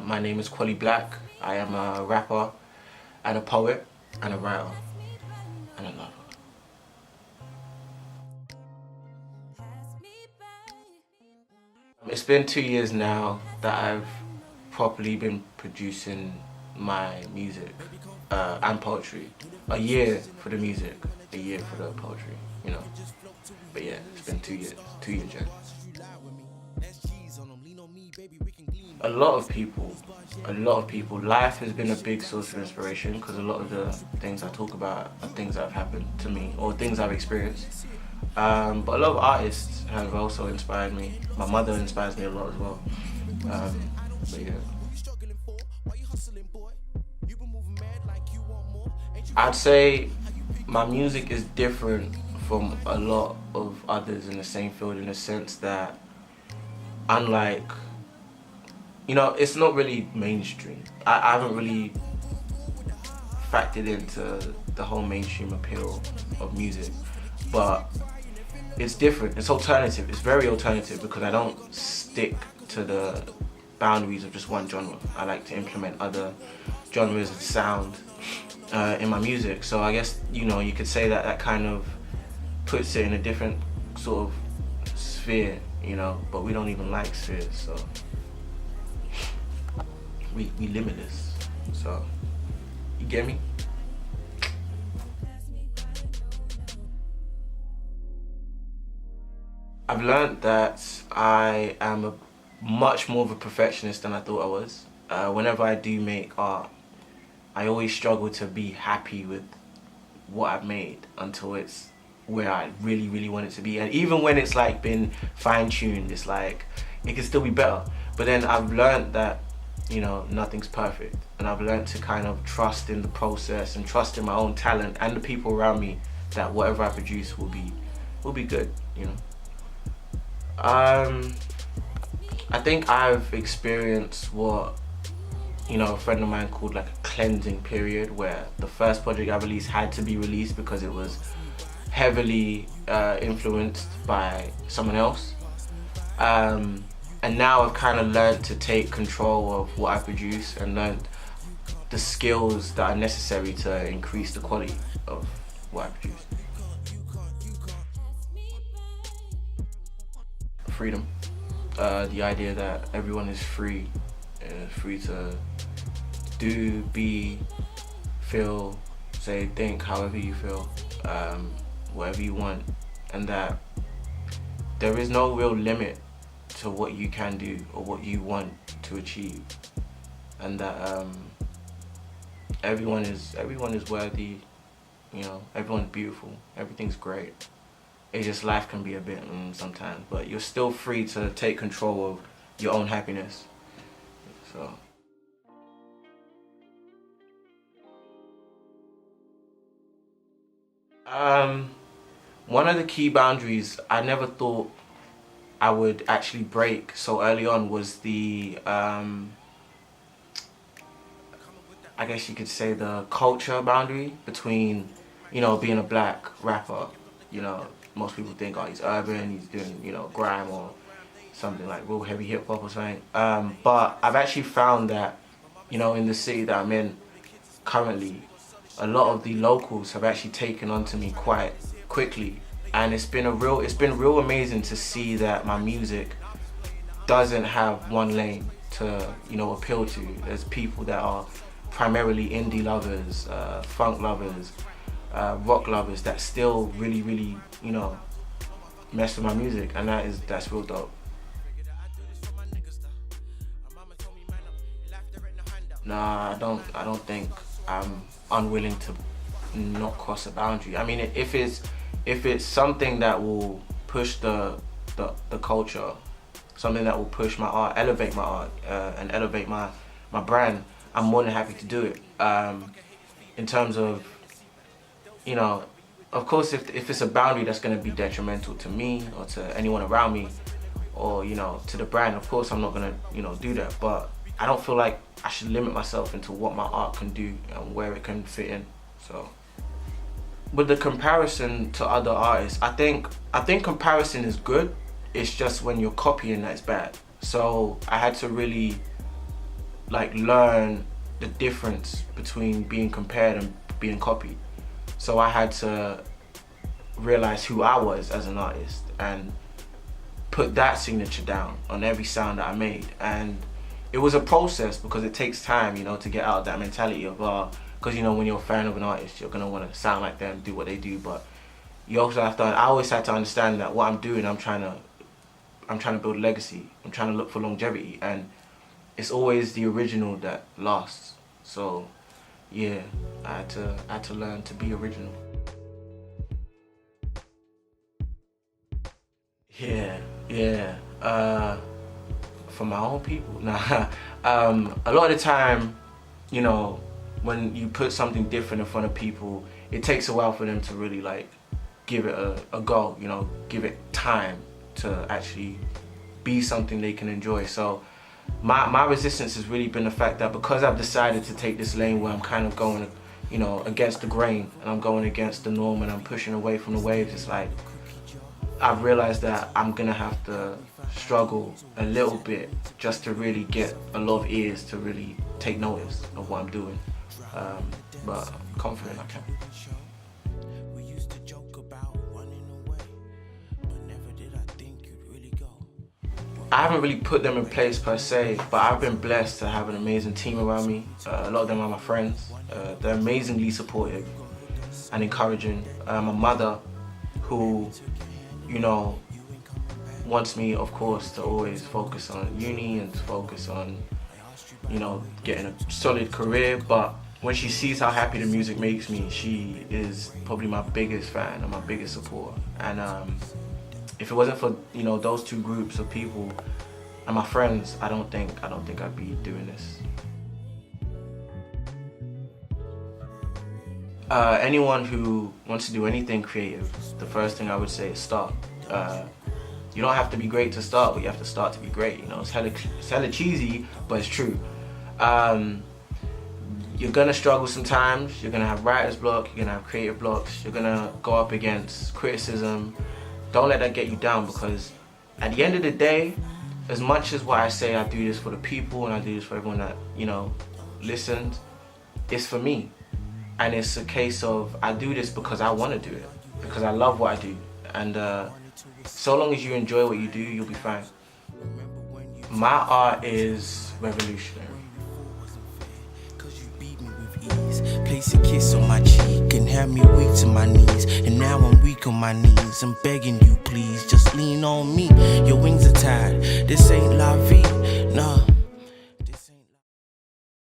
My name is Kwoli Black. I am a rapper and a poet and a writer and a lover. It's been 2 years now that I've properly been producing my music and poetry. A year for the music, a year for the poetry, you know. But yeah, it's been 2 years, 2 year journey. A lot of people, life has been a big source of inspiration because a lot of the things I talk about are things that have happened to me or things I've experienced. But a lot of artists have also inspired me. My mother inspires me a lot as well. But yeah. I'd say my music is different from a lot of others in the same field in the sense that unlike, it's not really mainstream. I haven't really factored into the whole mainstream appeal of music, but it's different, it's alternative, it's very alternative because I don't stick to the boundaries of just one genre. I like to implement other genres and sound in my music, so I guess you could say that that kind of puts it in a different sort of sphere, but we don't even like spheres, so we limitless, so you get me? I've learned that I am much more of a perfectionist than I thought I was. Whenever I do make art, I always struggle to be happy with what I've made until it's where I really, really want it to be. And even when it's like been fine-tuned, it's like, it can still be better. But then I've learned that, nothing's perfect. And I've learned to kind of trust in the process and trust in my own talent and the people around me that whatever I produce will be good, I think I've experienced what a friend of mine called like a cleansing period, where the first project I released had to be released because it was heavily influenced by someone else. And now I've kind of learned to take control of what I produce and learned the skills that are necessary to increase the quality of what I produce. Freedom. The idea that everyone is free to do, be, feel, say, think however you feel, whatever you want, and that there is no real limit to what you can do or what you want to achieve, and that everyone is worthy, everyone's beautiful, everything's great. It's just life can be a bit sometimes, but you're still free to take control of your own happiness. So. One of the key boundaries I never thought I would actually break so early on was the, I guess you could say the culture boundary between, being a black rapper. Most people think, oh, he's urban, he's doing, grime or something like real heavy hip hop or something. But I've actually found that, in the city that I'm in currently, a lot of the locals have actually taken on to me quite quickly, and it's been real amazing to see that my music doesn't have one lane to appeal to. There's people that are primarily indie lovers, funk lovers, rock lovers that still really mess with my music, and that's real dope. Nah, I don't think I'm unwilling to not cross a boundary. I mean, if it's something that will push the culture, something that will push my art, elevate my art, and elevate my brand, I'm more than happy to do it. In terms of, of course, if it's a boundary that's going to be detrimental to me or to anyone around me, or to the brand, of course I'm not going to do that. But I don't feel like I should limit myself into what my art can do and where it can fit in. So, with the comparison to other artists, I think comparison is good. It's just when you're copying that it's bad. So I had to really like learn the difference between being compared and being copied. So I had to realize who I was as an artist and put that signature down on every sound that I made. And it was a process because it takes time, you know, to get out of that mentality of because you know, when you're a fan of an artist, you're gonna want to sound like them, do what they do, but you also have to, I always had to understand that what I'm doing, I'm trying to build a legacy. I'm trying to look for longevity, and it's always the original that lasts. So yeah, I had to learn to be original. Yeah. For my own people, nah. A lot of the time, you know, when you put something different in front of people, it takes a while for them to really like give it a go, you know, give it time to actually be something they can enjoy. So my resistance has really been the fact that because I've decided to take this lane where I'm kind of going, you know, against the grain, and I'm going against the norm, and I'm pushing away from the waves, it's like I've realized that I'm gonna have to struggle a little bit just to really get a lot of ears to really take notice of what I'm doing. But I'm confident I can. I haven't really put them in place per se, but I've been blessed to have an amazing team around me. A lot of them are my friends. They're amazingly supportive and encouraging. My mother, who, you know, wants me, of course, to always focus on uni and to focus on, you know, getting a solid career. But when she sees how happy the music makes me, she is probably my biggest fan and my biggest supporter. And if it wasn't for, you know, those two groups of people and my friends, I don't think I'd be doing this. Anyone who wants to do anything creative, the first thing I would say is start. You don't have to be great to start, but you have to start to be great. You know, it's hella cheesy, but it's true. You're gonna struggle sometimes. You're gonna have writer's block. You're gonna have creative blocks. You're gonna go up against criticism. Don't let that get you down, because at the end of the day, as much as what I say, I do this for the people and I do this for everyone that, you know, listens, it's for me. And it's a case of, I do this because I want to do it, because I love what I do. And so long as you enjoy what you do, you'll be fine. My art is revolutionary. Place a kiss on my cheek and have me weak to my knees. And now I'm weak on my knees. I'm begging you, please, just lean on me. Your wings are tied. This ain't